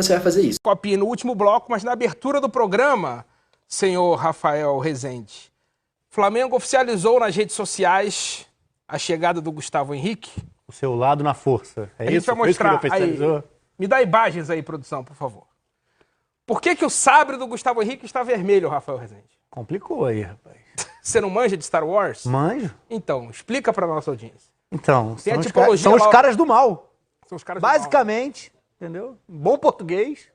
você vai fazer isso. Copie no último bloco, mas na abertura do programa, senhor Rafael Rezende, Flamengo oficializou nas redes sociais a chegada do Gustavo Henrique. O seu lado na força. É a gente isso? vai mostrar aí. Me dá imagens aí, produção, por favor. Por que o sabre do Gustavo Henrique está vermelho, Rafael Rezende? Complicou aí, rapaz. Você não manja de Star Wars? Manjo. Então, explica para nossa audiência. Então, Tem são os caras do mal. São os caras Basicamente, entendeu? Em bom português,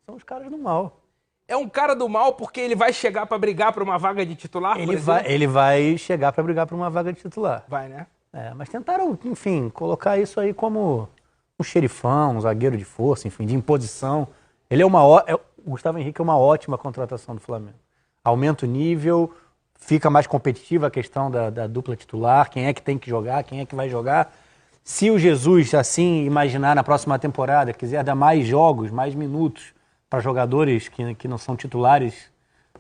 são os caras do mal. É um cara do mal porque ele vai chegar para brigar por uma vaga de titular, Ele vai chegar para brigar por uma vaga de titular. Vai, né? Mas tentaram, enfim, colocar isso aí como um xerifão, um zagueiro de força, enfim, de imposição. O Gustavo Henrique é uma ótima contratação do Flamengo. Aumenta o nível, fica mais competitiva a questão da dupla titular, quem é que tem que jogar, quem é que vai jogar. Se o Jesus, assim, imaginar na próxima temporada, quiser dar mais jogos, mais minutos para jogadores que não são titulares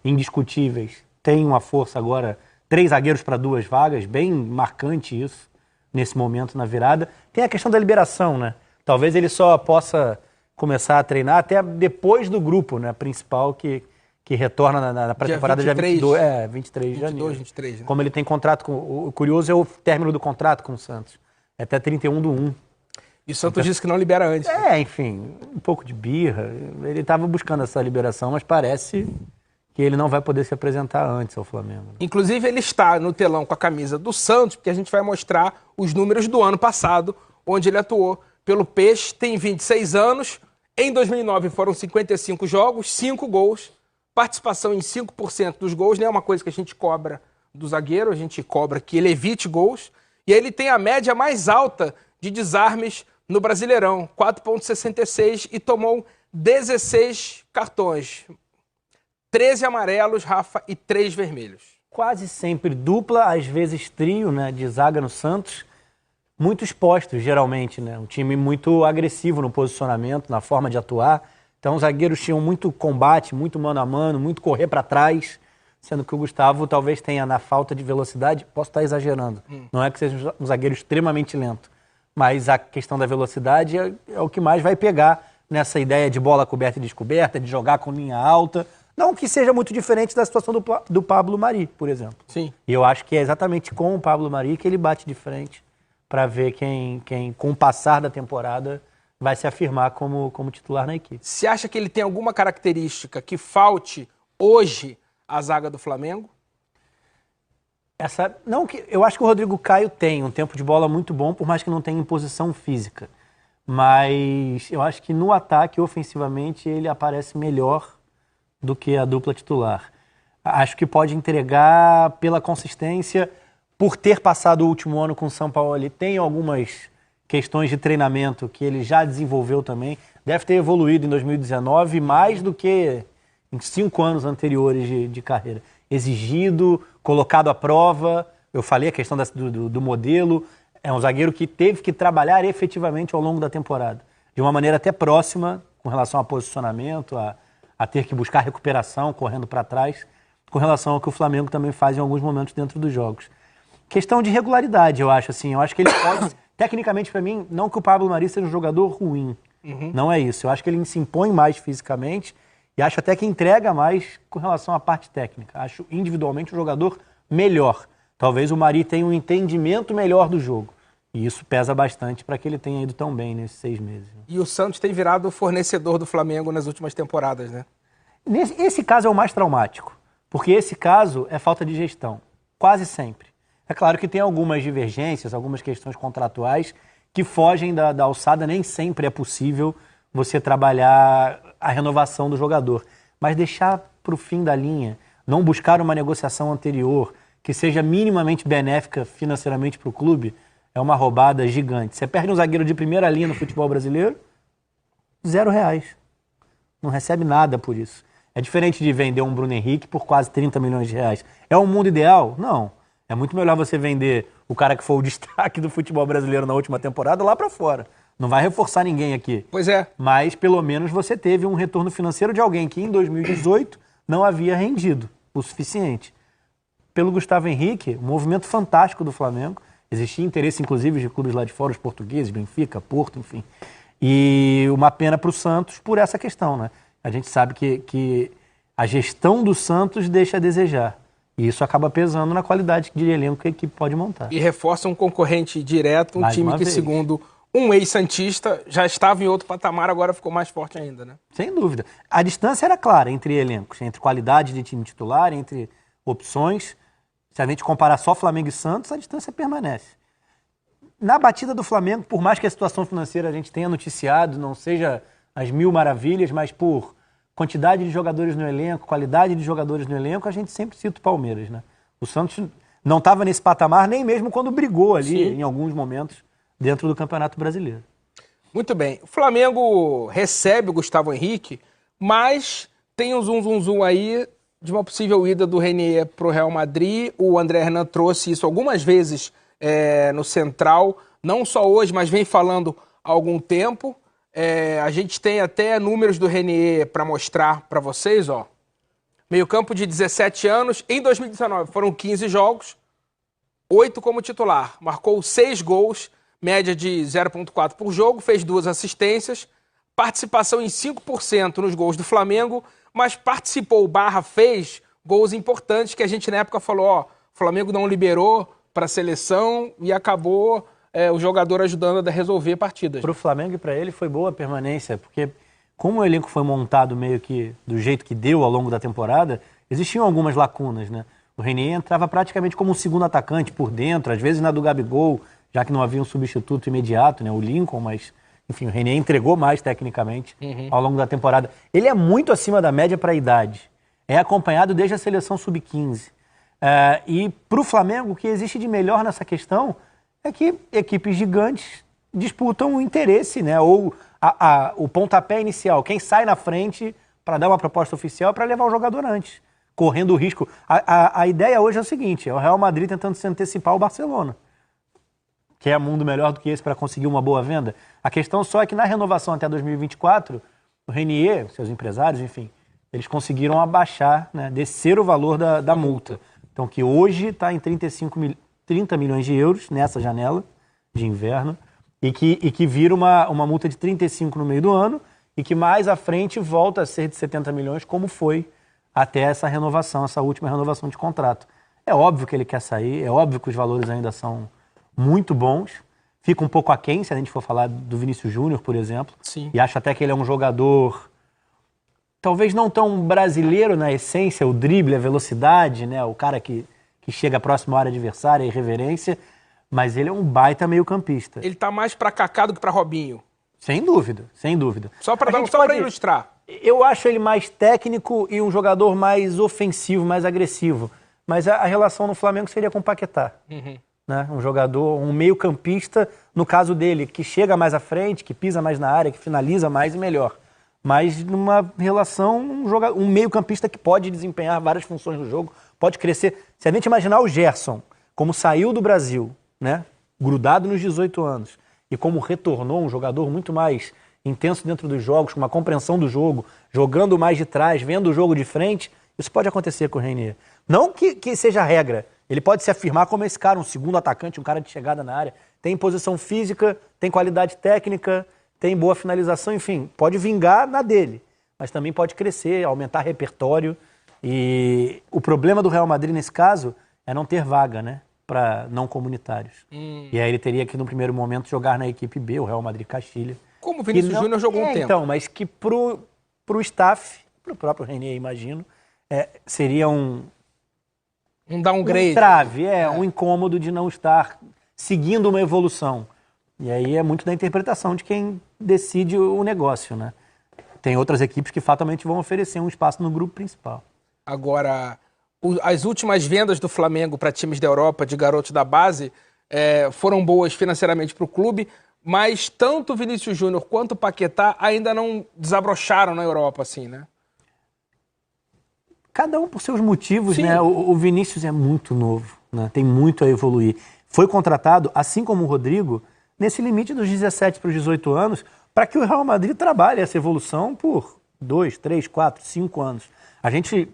indiscutíveis, tem uma força agora, 3 zagueiros para 2 vagas, bem marcante isso, nesse momento na virada. Tem a questão da liberação, né? Talvez ele só possa começar a treinar até depois do grupo, né, principal que retorna na pré-temporada dia 22, 23 de janeiro. 23, né? Como ele tem contrato com... O curioso é o término do contrato com o Santos. É até 31/1. E o Santos disse que não libera antes. Enfim, um pouco de birra. Ele estava buscando essa liberação, mas parece que ele não vai poder se apresentar antes ao Flamengo. Inclusive, ele está no telão com a camisa do Santos, porque a gente vai mostrar os números do ano passado, onde ele atuou pelo Peixe, tem 26 anos. Em 2009 foram 55 jogos, 5 gols, participação em 5% dos gols, não é uma coisa que a gente cobra do zagueiro, a gente cobra que ele evite gols. E aí ele tem a média mais alta de desarmes no Brasileirão, 4,66, e tomou 16 cartões. 13 amarelos, Rafa, e 3 vermelhos. Quase sempre dupla, às vezes trio, né, de zaga no Santos. Muito expostos, geralmente, né? Um time muito agressivo no posicionamento, na forma de atuar. Então, os zagueiros tinham muito combate, muito mano a mano, muito correr para trás, sendo que o Gustavo talvez tenha, na falta de velocidade, posso estar exagerando, não é que seja um zagueiro extremamente lento, mas a questão da velocidade é o que mais vai pegar nessa ideia de bola coberta e descoberta, de jogar com linha alta. Não que seja muito diferente da situação do Pablo Mari, por exemplo. Sim. E eu acho que é exatamente com o Pablo Mari que ele bate de frente para ver quem, com o passar da temporada, vai se afirmar como titular na equipe. Você acha que ele tem alguma característica que falte hoje à zaga do Flamengo? Eu acho que o Rodrigo Caio tem um tempo de bola muito bom, por mais que não tenha imposição física. Mas eu acho que no ataque, ofensivamente, ele aparece melhor do que a dupla titular. Acho que pode entregar pela consistência, por ter passado o último ano com o São Paulo. Ele tem algumas questões de treinamento que ele já desenvolveu também. Deve ter evoluído em 2019 mais do que em 5 anos anteriores de carreira. Exigido, colocado à prova. Eu falei a questão do modelo. É um zagueiro que teve que trabalhar efetivamente ao longo da temporada. De uma maneira até próxima, com relação a posicionamento, a ter que buscar recuperação, correndo para trás, com relação ao que o Flamengo também faz em alguns momentos dentro dos jogos. Questão de regularidade, eu acho, assim. Eu acho que ele pode, tecnicamente para mim, não que o Pablo Mari seja um jogador ruim. Não é isso. Eu acho que ele se impõe mais fisicamente e acho até que entrega mais com relação à parte técnica. Acho individualmente um jogador melhor. Talvez o Mari tenha um entendimento melhor do jogo. E isso pesa bastante para que ele tenha ido tão bem nesses 6 meses. E o Santos tem virado o fornecedor do Flamengo nas últimas temporadas, né? Esse caso é o mais traumático, porque esse caso é falta de gestão, quase sempre. É claro que tem algumas divergências, algumas questões contratuais que fogem da alçada, nem sempre é possível você trabalhar a renovação do jogador. Mas deixar para o fim da linha, não buscar uma negociação anterior que seja minimamente benéfica financeiramente para o clube, é uma roubada gigante. Você perde um zagueiro de primeira linha no futebol brasileiro, R$0. Não recebe nada por isso. É diferente de vender um Bruno Henrique por quase 30 milhões de reais. É um mundo ideal? Não. É muito melhor você vender o cara que foi o destaque do futebol brasileiro na última temporada lá para fora. Não vai reforçar ninguém aqui. Pois é. Mas pelo menos você teve um retorno financeiro de alguém que em 2018 não havia rendido o suficiente. Pelo Gustavo Henrique, um movimento fantástico do Flamengo. Existia interesse, inclusive, de clubes lá de fora, os portugueses, Benfica, Porto, enfim. E uma pena para o Santos por essa questão, né? A gente sabe que a gestão do Santos deixa a desejar. E isso acaba pesando na qualidade de elenco que a equipe pode montar. E reforça um concorrente direto, Mais time uma que, vez, segundo um ex-santista, já estava em outro patamar, agora ficou mais forte ainda, né? sem dúvida. A distância era clara entre elencos, entre qualidade de time titular, entre opções. Se a gente comparar só Flamengo e Santos, a distância permanece. Na batida do Flamengo, por mais que a situação financeira a gente tenha noticiado, não seja as mil maravilhas, mas por quantidade de jogadores no elenco, qualidade de jogadores no elenco, a gente sempre cita o Palmeiras, né? O Santos não estava nesse patamar nem mesmo quando brigou ali, Sim, em alguns momentos, dentro do Campeonato Brasileiro. Muito bem. O Flamengo recebe o Gustavo Henrique, mas tem um zum aí de uma possível ida do Renier para o Real Madrid. O André Hernan trouxe isso algumas vezes no Central, não só hoje, mas vem falando há algum tempo. A gente tem até números do Renier para mostrar para vocês, ó. Meio campo de 17 anos. Em 2019 foram 15 jogos, 8 como titular. Marcou 6 gols, média de 0,4 por jogo, fez 2 assistências, participação em 5% nos gols do Flamengo, mas participou fez gols importantes que a gente na época falou, ó, o Flamengo não liberou para a seleção e acabou o jogador ajudando a resolver partidas. Para o Flamengo e para ele foi boa a permanência, porque como o elenco foi montado meio que do jeito que deu ao longo da temporada, existiam algumas lacunas, né? O Renier entrava praticamente como um segundo atacante por dentro, às vezes na do Gabigol, já que não havia um substituto imediato, né? O Lincoln, mas enfim, o Renier entregou mais tecnicamente ao longo da temporada. Ele é muito acima da média para a idade. É acompanhado desde a seleção sub-15. E para o Flamengo, o que existe de melhor nessa questão é que equipes gigantes disputam o interesse, né? Ou o pontapé inicial. Quem sai na frente para dar uma proposta oficial para levar o jogador antes, correndo o risco. A ideia hoje é o seguinte, é o Real Madrid tentando se antecipar ao Barcelona. Quer mundo melhor do que esse para conseguir uma boa venda? A questão só é que na renovação até 2024, o Renier, seus empresários, enfim, eles conseguiram abaixar, né, descer o valor da multa. Então, que hoje está em 30 milhões de euros nessa janela de inverno e que vira uma multa de 35 no meio do ano e que mais à frente volta a ser de 70 milhões, como foi até essa renovação, essa última renovação de contrato. É óbvio que ele quer sair, é óbvio que os valores ainda são muito bons. Fica um pouco aquém, se a gente for falar do Vinícius Júnior, por exemplo. Sim. E acho até que ele é um jogador talvez não tão brasileiro na essência, o drible, a velocidade, né? O cara que chega próximo à área adversária, a irreverência, mas ele é um baita meio-campista. Ele tá mais para Kaká do que para Robinho. Sem dúvida, sem dúvida. Só para ilustrar. Eu acho ele mais técnico e um jogador mais ofensivo, mais agressivo. Mas a relação no Flamengo seria com o Paquetá. Né? Um jogador, um meio-campista, no caso dele, que chega mais à frente, que pisa mais na área, que finaliza mais e melhor. Mas numa relação, um meio-campista que pode desempenhar várias funções no jogo, pode crescer. Se a gente imaginar o Gerson, como saiu do Brasil, né, grudado nos 18 anos, e como retornou um jogador muito mais intenso dentro dos jogos, com uma compreensão do jogo, jogando mais de trás, vendo o jogo de frente, isso pode acontecer com o Renier. Não que seja a regra. Ele pode se afirmar como esse cara, um segundo atacante, um cara de chegada na área. Tem posição física, tem qualidade técnica, tem boa finalização, enfim, pode vingar na dele. Mas também pode crescer, aumentar repertório. E o problema do Real Madrid nesse caso é não ter vaga, né, para não comunitários. E aí ele teria que, no primeiro momento, jogar na equipe B, o Real Madrid Castilha. Como o Vinícius Júnior jogou um tempo. Então, mas que pro staff, pro próprio Renier, imagino, seria um downgrade. Um trave, um incômodo de não estar seguindo uma evolução. E aí é muito da interpretação de quem decide o negócio, né? Tem outras equipes que fatalmente vão oferecer um espaço no grupo principal. Agora, as últimas vendas do Flamengo para times da Europa, de garotos da base, foram boas financeiramente para o clube, mas tanto o Vinícius Júnior quanto o Paquetá ainda não desabrocharam na Europa, assim, né? Cada um por seus motivos, Sim. né? O Vinícius é muito novo, né? Tem muito a evoluir. Foi contratado, assim como o Rodrigo, nesse limite dos 17 para os 18 anos, para que o Real Madrid trabalhe essa evolução por 2, 3, 4, 5 anos. A gente,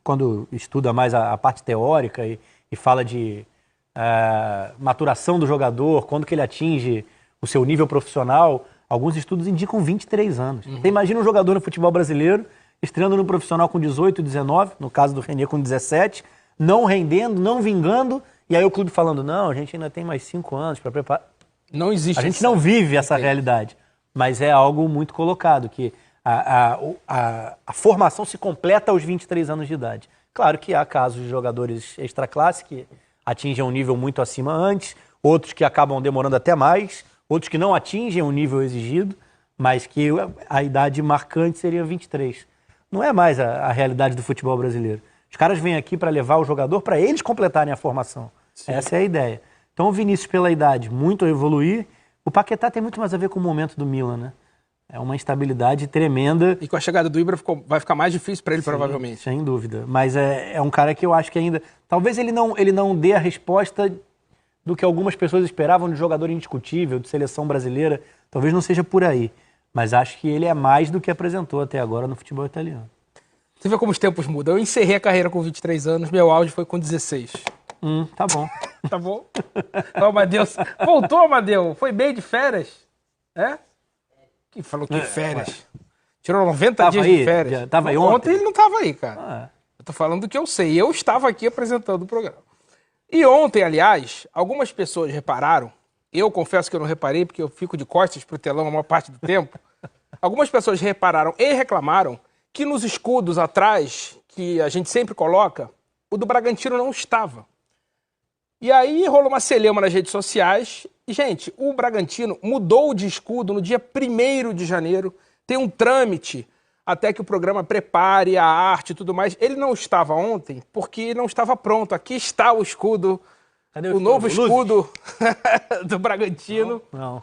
quando estuda mais a parte teórica e fala de maturação do jogador, quando que ele atinge o seu nível profissional, Alguns estudos indicam 23 anos. Você imagina um jogador no futebol brasileiro estreando no profissional com 18, 19, no caso do Renier com 17, não rendendo, não vingando, e aí o clube falando, não, a gente ainda tem mais 5 anos para preparar. Não existe. A gente não vive essa realidade, mas é algo muito colocado, que a formação se completa aos 23 anos de idade. Claro que há casos de jogadores extra-classe que atingem um nível muito acima antes, outros que acabam demorando até mais, outros que não atingem o nível exigido, mas que a idade marcante seria 23. Não é mais a realidade do futebol brasileiro. Os caras vêm aqui para levar o jogador para eles completarem a formação. Sim. Essa é a ideia. Então o Vinícius, pela idade, muito a evoluir. O Paquetá tem muito mais a ver com o momento do Milan, né? É uma instabilidade tremenda. E com a chegada do Ibra vai ficar mais difícil para ele, sim, provavelmente. Sem dúvida. Mas é um cara que eu acho que ainda... Talvez ele não dê a resposta do que algumas pessoas esperavam de jogador indiscutível, de seleção brasileira. Talvez não seja por aí. Mas acho que ele é mais do que apresentou até agora no futebol italiano. Você vê como os tempos mudam. Eu encerrei a carreira com 23 anos, meu auge foi com 16. Tá bom. Tá bom? O Amadeus. Voltou, Amadeu. Foi bem de férias. É? Que falou que férias. Tirou 90 dias de férias. Tava aí ontem ele não tava aí, cara. Eu tô falando do que eu sei. Eu estava aqui apresentando o programa. E ontem, aliás, algumas pessoas repararam, eu confesso que eu não reparei, porque eu fico de costas pro telão a maior parte do tempo. Algumas pessoas repararam e reclamaram que nos escudos atrás, que a gente sempre coloca, o do Bragantino não estava. E aí rolou uma celeuma nas redes sociais. E, gente, o Bragantino mudou de escudo no dia 1º de janeiro. Tem um trâmite até que o programa prepare a arte e tudo mais. Ele não estava ontem porque não estava pronto. Aqui está o escudo, o novo escudo do Bragantino. Não.